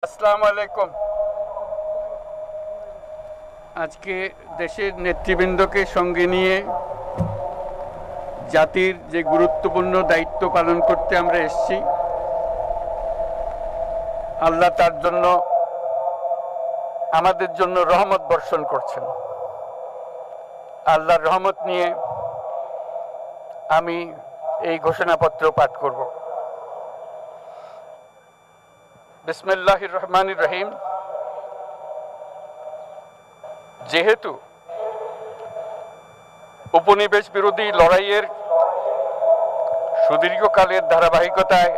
আসসালামু আলাইকুম। আজকে দেশের নেতৃবৃন্দকে সঙ্গে নিয়ে জাতির যে গুরুত্বপূর্ণ দায়িত্ব পালন করতে আমরা এসেছি, আল্লাহ তার জন্য আমাদের জন্য রহমত বর্ষণ করছেন। আল্লাহর রহমত নিয়ে আমি এই ঘোষণাপত্র পাঠ করব। বিসমিল্লাহির রহমানির রহিম। যেহেতু উপনিবেশ বিরোধী লড়াইয়ের সুদীর্ঘকালের ধারাবাহিকতায়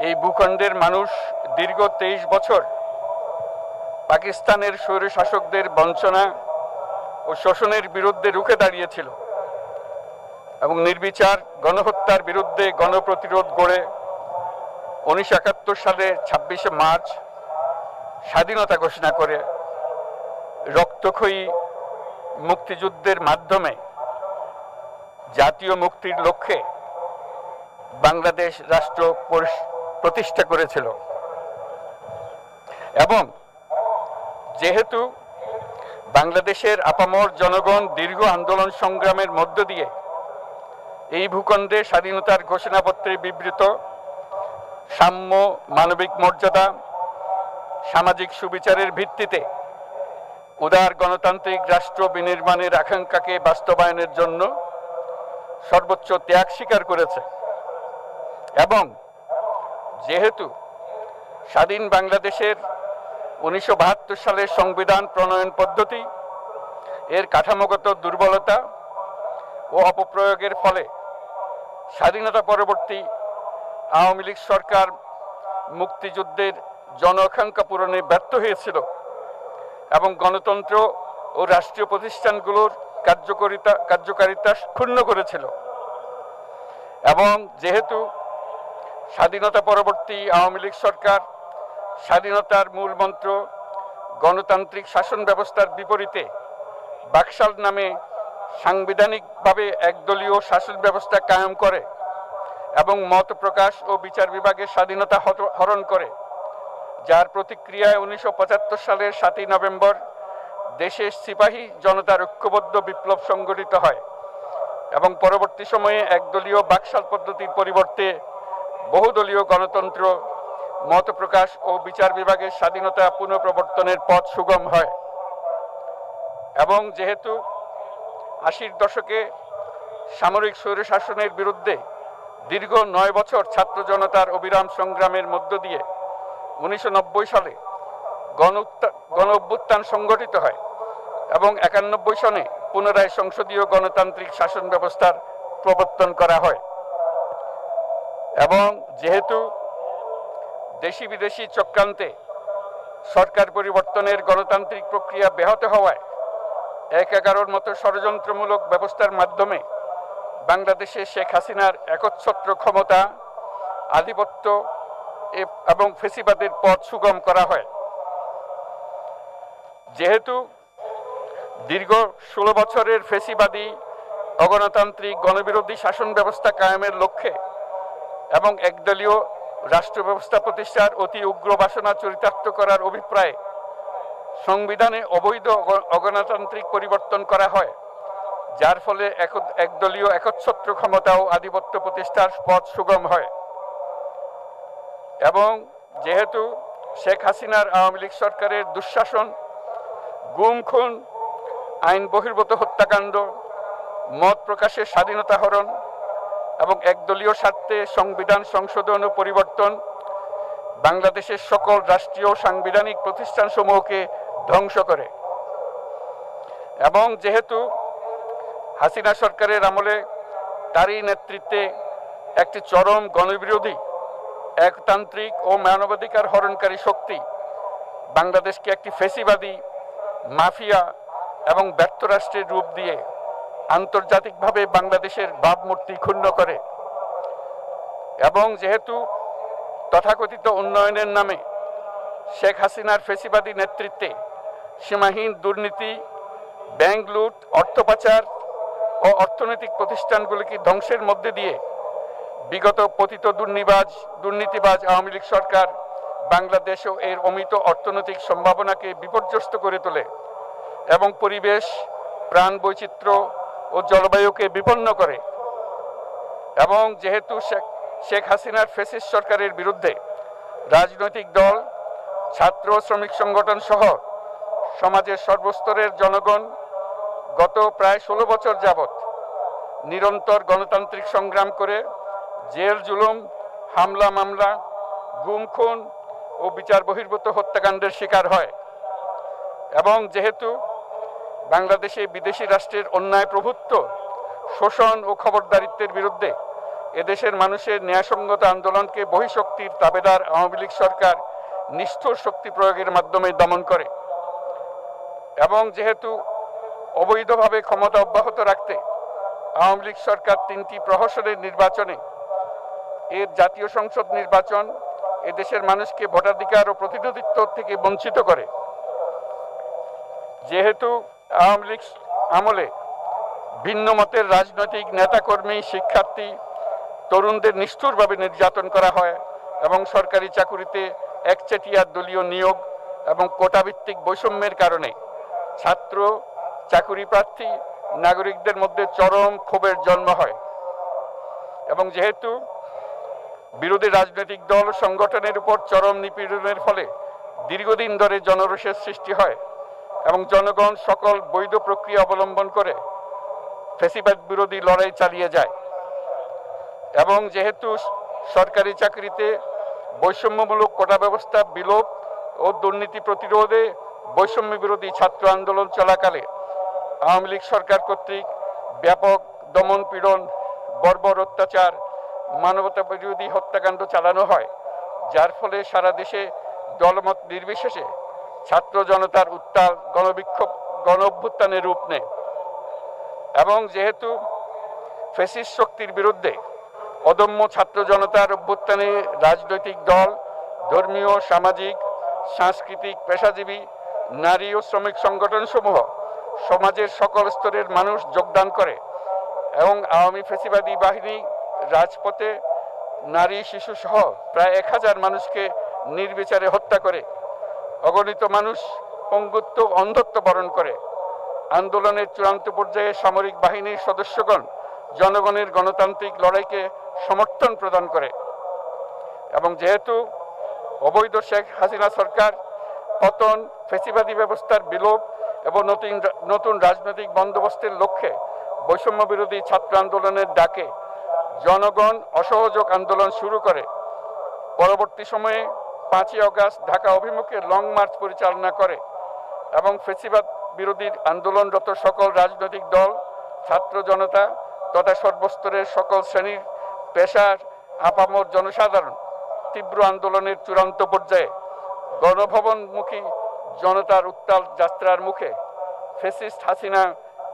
এই ভূখণ্ডের মানুষ দীর্ঘ 23 বছর পাকিস্তানের স্বৈরশাসকদের বঞ্চনা ও শোষণের বিরুদ্ধে রুখে দাঁড়িয়েছিল এবং নির্বিচার গণহত্যার বিরুদ্ধে গণপ্রতিরোধ গড়ে 1971 সালে 26শে মার্চ স্বাধীনতা ঘোষণা করে রক্তক্ষয়ী মুক্তিযুদ্ধের মাধ্যমে জাতীয় মুক্তির লক্ষ্যে বাংলাদেশ রাষ্ট্র প্রতিষ্ঠা করেছিল। এবং যেহেতু বাংলাদেশের আপামর জনগণ দীর্ঘ আন্দোলন সংগ্রামের মধ্য দিয়ে এই ভূখণ্ডে স্বাধীনতার ঘোষণাপত্রে বিবৃত সাম্য, মানবিক মর্যাদা, সামাজিক সুবিচারের ভিত্তিতে উদার গণতান্ত্রিক রাষ্ট্র বিনির্মাণের আকাঙ্ক্ষাকে বাস্তবায়নের জন্য সর্বোচ্চ ত্যাগ স্বীকার করেছে, এবং যেহেতু স্বাধীন বাংলাদেশের 1972 সালের সংবিধান প্রণয়ন পদ্ধতি এর কাঠামোগত দুর্বলতা ও অপপ্রয়োগের ফলে স্বাধীনতা পরবর্তী আওয়ামী লীগ সরকার মুক্তিযুদ্ধের জন আকাঙ্ক্ষা পূরণে ব্যর্থ হয়েছিল এবং গণতন্ত্র ও রাষ্ট্রীয় প্রতিষ্ঠানগুলোর কার্যকারিতা ক্ষুণ্ণ করেছিল, এবং যেহেতু স্বাধীনতা পরবর্তী আওয়ামী লীগ সরকার স্বাধীনতার মূল মন্ত্র গণতান্ত্রিক শাসন ব্যবস্থার বিপরীতে বাকশাল নামে সাংবিধানিকভাবে একদলীয় শাসন ব্যবস্থা কায়েম করে এবং মত প্রকাশ ও বিচার বিভাগের স্বাধীনতা হরণ করে, যার প্রতিক্রিয়ায় 1975 সালের 7ই নভেম্বর দেশের সিপাহী জনতার ঐক্যবদ্ধ বিপ্লব সংগঠিত হয় এবং পরবর্তী সময়ে একদলীয় বাকশাল পদ্ধতির পরিবর্তে বহুদলীয় গণতন্ত্র, মত প্রকাশ ও বিচার বিভাগের স্বাধীনতা পুনঃপ্রবর্তনের পথ সুগম হয়। এবং যেহেতু 80-র দশকে সামরিক স্বৈরশাসনের বিরুদ্ধে দীর্ঘ 9 বছর ছাত্র জনতার অবিরাম সংগ্রামের মধ্য দিয়ে 1990 সালে গণ অভ্যুত্থান সংগঠিত হয় এবং 91 সনে পুনরায় সংসদীয় গণতান্ত্রিক শাসন ব্যবস্থার প্রবর্তন করা হয়, এবং যেহেতু দেশি বিদেশি চক্রান্তে সরকার পরিবর্তনের গণতান্ত্রিক প্রক্রিয়া ব্যাহত হওয়ায় 1/11 মতো ষড়যন্ত্রমূলক ব্যবস্থার মাধ্যমে বাংলাদেশে শেখ হাসিনার একচ্ছত্র ক্ষমতা, আধিপত্য এবং ফেসিবাদের পথ সুগম করা হয়। যেহেতু দীর্ঘ 16 বছরের ফেসিবাদী অগণতান্ত্রিক গণবিরোধী শাসন ব্যবস্থা কায়েমের লক্ষ্যে এবং একদলীয় রাষ্ট্র ব্যবস্থা প্রতিষ্ঠার অতি উগ্র বাসনা চরিতার্থ করার অভিপ্রায়ে সংবিধানে অবৈধ অগণতান্ত্রিক পরিবর্তন করা হয়, যার ফলে একদলীয় একচ্ছত্র ক্ষমতা ও আধিপত্য প্রতিষ্ঠার পথ সুগম হয়। এবং যেহেতু শেখ হাসিনার আওয়ামী লীগ সরকারের দুঃশাসন, গুম খুন, আইন বহির্ভূত হত্যাকাণ্ড, মত প্রকাশের স্বাধীনতা হরণ এবং একদলীয় স্বার্থে সংবিধান সংশোধন ও পরিবর্তন বাংলাদেশের সকল রাষ্ট্রীয় সাংবিধানিক প্রতিষ্ঠানসমূহকে ধ্বংস করে, এবং যেহেতু হাসিনা সরকারের আমলে তারই নেতৃত্বে একটি চরম গণবিরোধী, একতান্ত্রিক ও মানবাধিকার হরণকারী শক্তি বাংলাদেশকে একটি ফেসিবাদী, মাফিয়া এবং ব্যর্থ রাষ্ট্রের রূপ দিয়ে আন্তর্জাতিকভাবে বাংলাদেশের ভাবমূর্তি ক্ষুণ্ণ করে, এবং যেহেতু তথাকথিত উন্নয়নের নামে শেখ হাসিনার ফেসিবাদী নেতৃত্বে সীমাহীন দুর্নীতি, ব্যাংক লুট, অর্থ পাচার ও অর্থনৈতিক প্রতিষ্ঠানগুলিকে ধ্বংসের মধ্যে দিয়ে বিগত পতিত দুর্নীতিবাজ আওয়ামী লীগ সরকার বাংলাদেশ ও এর অমিত অর্থনৈতিক সম্ভাবনাকে বিপর্যস্ত করে তোলে এবং পরিবেশ, প্রাণ বৈচিত্র্য ও জলবায়ুকে বিপন্ন করে। এবং যেহেতু শেখ হাসিনার ফ্যাসিস্ট সরকারের বিরুদ্ধে রাজনৈতিক দল, ছাত্র শ্রমিক সংগঠন সহ সমাজের সর্বস্তরের জনগণ গত প্রায় 16 বছর যাবৎ নিরন্তর গণতান্ত্রিক সংগ্রাম করে জেল জুলুম, হামলা মামলা, গুম খুন ও বিচার বহির্ভূত হত্যাকাণ্ডের শিকার হয়। এবং যেহেতু বাংলাদেশে বিদেশি রাষ্ট্রের অন্যায় প্রভুত্ব, শোষণ ও খবরদারিত্বের বিরুদ্ধে এদেশের মানুষের ন্যায়সঙ্গত আন্দোলনকে বহিঃশক্তির তাবেদার আওয়ামী লীগ সরকার নিষ্ঠুর শক্তি প্রয়োগের মাধ্যমে দমন করে। এবং যেহেতু অবৈধভাবে ক্ষমতা অব্যাহত রাখতে আওয়ামী লীগ সরকার 3টি প্রহসনের নির্বাচনে এর জাতীয় সংসদ নির্বাচন এদেশের মানুষকে ভোটাধিকার ও প্রতিনিধিত্ব থেকে বঞ্চিত করে। যেহেতু আওয়ামী লীগ আমলে ভিন্ন মতের রাজনৈতিক নেতাকর্মী, শিক্ষার্থী, তরুণদের নিষ্ঠুরভাবে নির্যাতন করা হয় এবং সরকারি চাকুরিতে একচেটিয়া দলীয় নিয়োগ এবং কোটাভিত্তিক বৈষম্যের কারণে ছাত্র, চাকুরি প্রার্থী, নাগরিকদের মধ্যে চরম ক্ষোভের জন্ম হয়। এবং যেহেতু বিরোধী রাজনৈতিক দল সংগঠনের উপর চরম নিপীড়নের ফলে দীর্ঘদিন ধরে জনরোষের সৃষ্টি হয় এবং জনগণ সকল বৈধ প্রক্রিয়া অবলম্বন করে ফ্যাসিবাদ বিরোধী লড়াই চালিয়ে যায়। এবং যেহেতু সরকারি চাকরিতে বৈষম্যমূলক কোটা ব্যবস্থা বিলোপ ও দুর্নীতি প্রতিরোধে বৈষম্য বিরোধী ছাত্র আন্দোলন চলাকালে আওয়ামী লীগ সরকার কর্তৃক ব্যাপক দমন পীড়ন, বর্বর অত্যাচার, মানবতা বিরোধী হত্যাকাণ্ড চালানো হয়, যার ফলে সারা দেশে দলমত নির্বিশেষে ছাত্র জনতার উত্তাল গণবিক্ষোভ গণ অভ্যুত্থানের রূপ নেয়। এবং যেহেতু ফ্যাসিস্ট শক্তির বিরুদ্ধে অদম্য ছাত্র জনতার অভ্যুত্থানে রাজনৈতিক দল, ধর্মীয়, সামাজিক, সাংস্কৃতিক, পেশাজীবী, নারী ও শ্রমিক সংগঠনসমূহ সমাজের সকল স্তরের মানুষ যোগদান করে এবং আওয়ামী ফ্যাসিবাদী বাহিনী রাজপথে নারী, শিশু সহ প্রায় 1000 মানুষকে নির্বিচারে হত্যা করে, অগণিত মানুষ পঙ্গুত্ব, অন্ধত্ব বরণ করে। আন্দোলনের চূড়ান্ত পর্যায়ে সামরিক বাহিনীর সদস্যগণ জনগণের গণতান্ত্রিক লড়াইকে সমর্থন প্রদান করে। এবং যেহেতু অবৈধ শেখ হাসিনা সরকার পতন, ফ্যাসিবাদী ব্যবস্থার বিলোপ এবং নতুন রাজনৈতিক বন্দোবস্তের লক্ষ্যে বৈষম্য বিরোধী ছাত্র আন্দোলনের ডাকে জনগণ অসহযোগ আন্দোলন শুরু করে, পরবর্তী সময়ে 5ই আগস্ট ঢাকা অভিমুখে লং মার্চ পরিচালনা করে এবং ফ্যাসিবাদ বিরোধী আন্দোলনরত সকল রাজনৈতিক দল, ছাত্র জনতা তথা সর্বস্তরের সকল শ্রেণীর, পেশার, আপামর জনসাধারণ তীব্র আন্দোলনের চূড়ান্ত পর্যায়ে গণভবনমুখী জনতার উত্তাল যাত্রার মুখে ফ্যাসিস্ট হাসিনা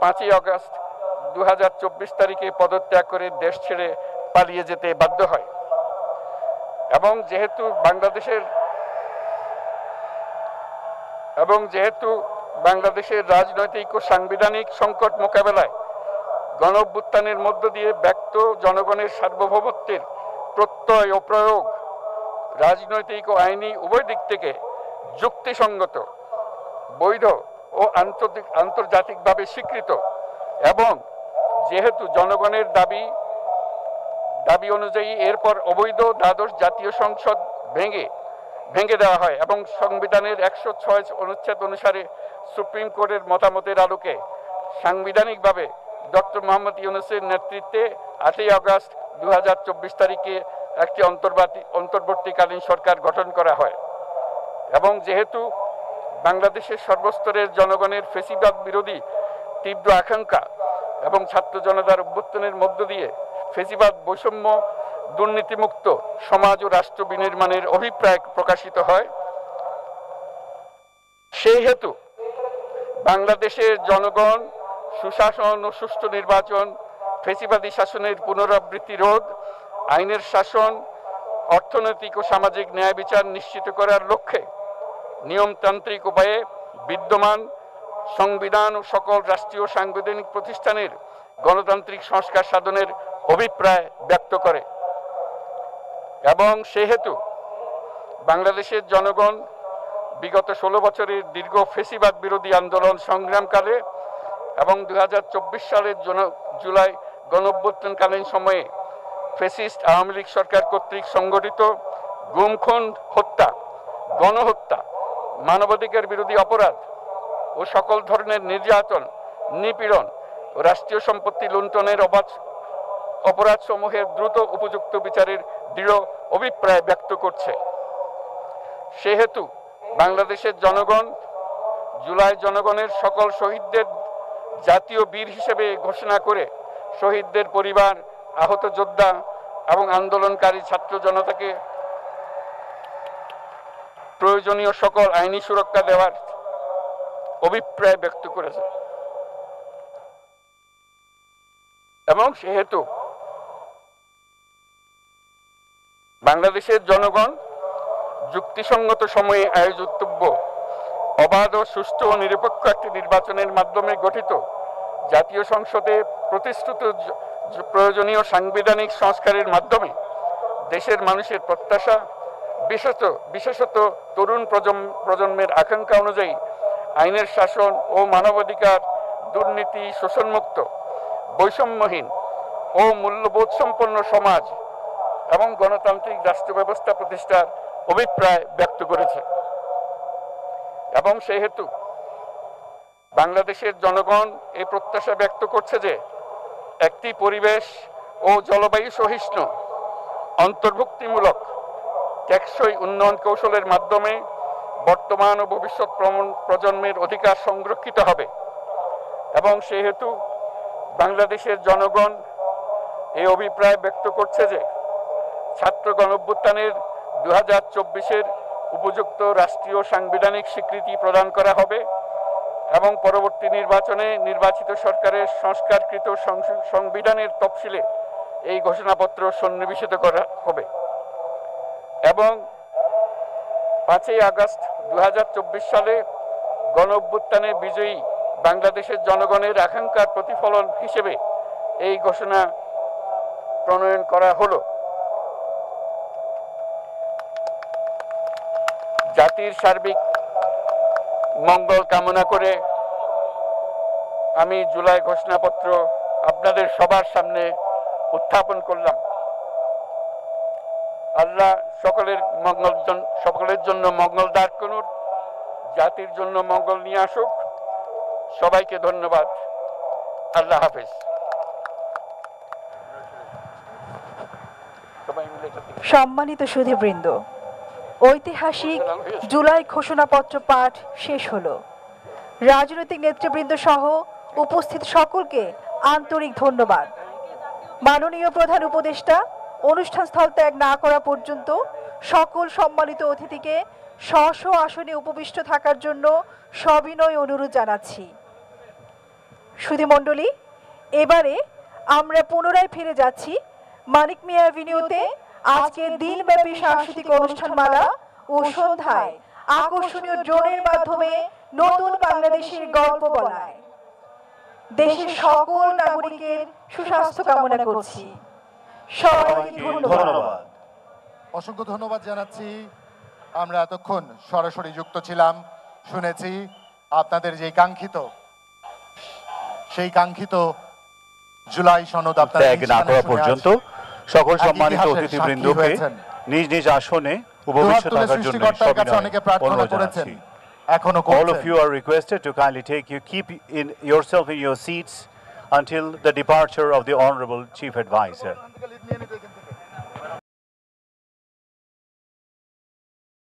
5ই আগস্ট 2024 তারিখে পদত্যাগ করে দেশ ছেড়ে পালিয়ে যেতে বাধ্য হয়। এবং যেহেতু বাংলাদেশের রাজনৈতিক ও সাংবিধানিক সংকট মোকাবেলায় গণ অভ্যুত্থানের মধ্য দিয়ে ব্যক্ত জনগণের সার্বভৌমত্বের প্রত্যয় ও প্রয়োগ রাজনৈতিক ও আইনি উভয় দিক থেকে যুক্তিসঙ্গত, বৈধ ও আন্তর্জাতিকভাবে স্বীকৃত এবং যেহেতু জনগণের দাবি অনুযায়ী এরপর অবৈধ দ্বাদশ জাতীয় সংসদ ভেঙে দেওয়া হয় এবং সংবিধানের 106 অনুচ্ছেদ অনুসারে সুপ্রিম কোর্টের মতামতের আলোকে সাংবিধানিকভাবে ডক্টর মোহাম্মদ ইউনূসের নেতৃত্বে 8ই আগস্ট 2024 তারিখে একটি অন্তর্বর্তীকালীন সরকার গঠন করা হয়। এবং যেহেতু বাংলাদেশের সর্বস্তরের জনগণের ফ্যাসিবাদ বিরোধী তীব্র আকাঙ্ক্ষা এবং ছাত্র জনতার অভ্যুত্থানের মধ্য দিয়ে ফ্যাসিবাদ, বৈষম্য, দুর্নীতিমুক্ত সমাজ ও রাষ্ট্র বিনির্মাণের অভিপ্রায় প্রকাশিত হয়, সেই হেতু বাংলাদেশের জনগণ সুশাসন ও সুষ্ঠু নির্বাচন, ফ্যাসিবাদী শাসনের পুনরাবৃত্তি রোধ, আইনের শাসন, অর্থনৈতিক ও সামাজিক ন্যায় বিচার নিশ্চিত করার লক্ষ্যে নিয়মতান্ত্রিক উপায়ে বিদ্যমান সংবিধান ও সকল রাষ্ট্রীয় সাংবিধানিক প্রতিষ্ঠানের গণতান্ত্রিক সংস্কার সাধনের অভিপ্রায় ব্যক্ত করে। এবং সেহেতু বাংলাদেশের জনগণ বিগত 16 বছরের দীর্ঘ ফেসিবাদ বিরোধী আন্দোলন সংগ্রামকালে এবং 2024 সালের জুলাই গণঅভ্যুত্থানকালীন সময়ে ফ্যাসিস্ট আওয়ামী লীগ সরকার কর্তৃক সংগঠিত গুম খুন, হত্যা, গণহত্যা, মানবাধিকার বিরোধী অপরাধ ও সকল ধরনের নির্যাতন, নিপীড়ন ও রাষ্ট্রীয় সম্পত্তি লুণ্ঠনের অপরাধ সমূহের দ্রুত উপযুক্ত বিচারের দৃঢ় অভিপ্রায় ব্যক্ত করছে। সেহেতু বাংলাদেশের জনগণ জুলাই জনগণের সকল শহীদদের জাতীয় বীর হিসেবে ঘোষণা করে শহীদদের পরিবার, আহত যোদ্ধা এবং আন্দোলনকারী ছাত্র জনতাকে প্রয়োজনীয় সকল আইনি সুরক্ষা দেওয়ার অভিপ্রায় ব্যক্ত করেছে। এবং সেহেতু বাংলাদেশের জনগণ যুক্তিসঙ্গত সময়ে আয়োজিতব্য অবাধ ও সুষ্ঠু ও নিরপেক্ষ একটি নির্বাচনের মাধ্যমে গঠিত জাতীয় সংসদে প্রতিশ্রুত প্রয়োজনীয় সাংবিধানিক সংস্কারের মাধ্যমে দেশের মানুষের প্রত্যাশা, বিশেষত তরুণ প্রজন্মের আকাঙ্ক্ষা অনুযায়ী আইনের শাসন ও মানবাধিকার, দুর্নীতি, শোষণমুক্ত, বৈষম্যহীন ও মূল্যবোধ সম্পন্ন সমাজ এবং গণতান্ত্রিক রাষ্ট্র ব্যবস্থা প্রতিষ্ঠার অভিপ্রায় ব্যক্ত করেছে। এবং সেহেতু বাংলাদেশের জনগণ এই প্রত্যাশা ব্যক্ত করছে যে একটি পরিবেশ ও জলবায়ু সহিষ্ণু, অন্তর্ভুক্তিমূলক, টেকসই উন্নয়ন কৌশলের মাধ্যমে বর্তমান ও ভবিষ্যৎ প্রজন্মের অধিকার সংরক্ষিত হবে। এবং সেহেতু বাংলাদেশের জনগণ এই অভিপ্রায় ব্যক্ত করছে যে ছাত্র গণঅভ্যুত্থানের 2024-এর উপযুক্ত রাষ্ট্রীয় সাংবিধানিক স্বীকৃতি প্রদান করা হবে এবং পরবর্তী নির্বাচনে নির্বাচিত সরকারের সংস্কারকৃত সংবিধানের তফসিলে এই ঘোষণাপত্র সন্নিবেশিত করা হবে। এবং 5 আগস্ট 2024 সালে গণঅভ্যুত্থানে বিজয়ী বাংলাদেশের জনগণের আকাঙ্ক্ষার প্রতিফলন হিসেবে এই ঘোষণা প্রণয়ন করা হলো। জাতির সার্বিক মঙ্গল কামনা করে আমি জুলাই ঘোষণাপত্র আপনাদের সবার সামনে উত্থাপন করলাম। আল্লাহ সকলের জন্য মঙ্গল দান করুন, জাতির জন্য মঙ্গল নিয়ে আসুক। সবাইকে ধন্যবাদ। আল্লাহ হাফেজ। সম্মানিত সুধীবৃন্দ, ঐতিহাসিক জুলাই ঘোষণাপত্র পাঠ শেষ হলো। রাজনৈতিক নেতৃবৃন্দ সহ উপস্থিত সকলকে আন্তরিক ধন্যবাদ। মাননীয় প্রধান উপদেষ্টা অনুষ্ঠান স্থল ত্যাগ না করা পর্যন্ত সকল সম্মানিত অতিথিকে স্ব আসনে উপবিষ্ট থাকার জন্য সবিনয় অনুরোধ জানাচ্ছি। সুধীমণ্ডলী, এবারে আমরা পুনরায় ফিরে যাচ্ছি মানিক মিয়া অ্যাভিনিউতে আজকের দিনব্যাপী সাংস্কৃতিক অনুষ্ঠানমালা ও সন্ধ্যায় আকর্ষণীয় ড্রোনের মাধ্যমে নতুন বাংলাদেশের গল্প বলায়। দেশের সকল নাগরিকের সুস্বাস্থ্য কামনা করছি। সবাইকে ধন্যবাদ। অসংখ্য ধন্যবাদ জানাচ্ছি। আমরা এতক্ষণ সরাসরি যুক্ত ছিলাম, শুনেছি আপনাদের যে কাঙ্ক্ষিত জুলাই সনদ ত্যাগ না করা পর্যন্ত সকল সম্মানিত অতিথিবৃন্দকে নিজ নিজ আসনে উপবিষ্ট থাকার জন্য অনুরোধ জানাচ্ছি। All of you are requested to kindly keep yourself in your seats until the departure of the Honorable Chief Advisor.